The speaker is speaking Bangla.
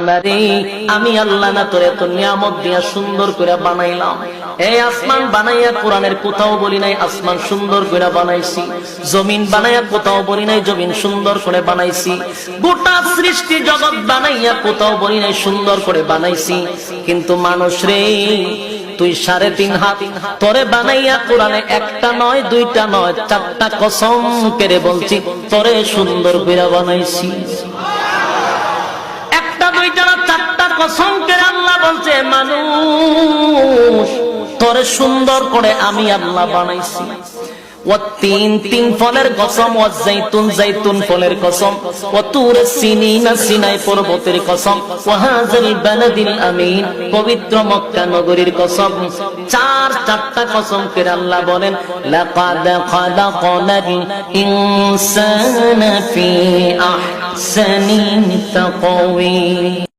বান্দারে আমি আল্লাহ না তোরে এত নিয়ামত দিয়া সুন্দর করে বানাইলাম। এই আসমান বানাইয়া কোরআনের কোথাও বলি নাই আসমান সুন্দর করে বানাইছি, জমিন বানাইয়া কোথাও বলি নাই জমিন সুন্দর করে বানাইছি, গোটা সৃষ্টি জগৎ বানাইয়া কোথাও বলি নাই সুন্দর করে বানাইছি। কিন্তু মানুষ রে তুই 3.5 হাত তোরে বানাইয়া কোরআনে একটা নয় দুইটা নয় 4টা কসম করে বলছি তোরে সুন্দর করে বানাইছি। একটা দুইটা না 4টা কসম করে আল্লাহ বলছে মানুষ তোরে সুন্দর করে আমি আল্লাহ বানাইছি। তিন ফলের কসম, জাইতুন ফলের কসম, সিনাই পর্বতের কসম, ওয়াহাযাল বালাদিল আমিন পবিত্র মক্কা নগরীর কসম। 4টা কসম করে আল্লাহ বলেন লাকাদ খালাকনাল ইনসানা ফি আহসানি তাকওয়িম।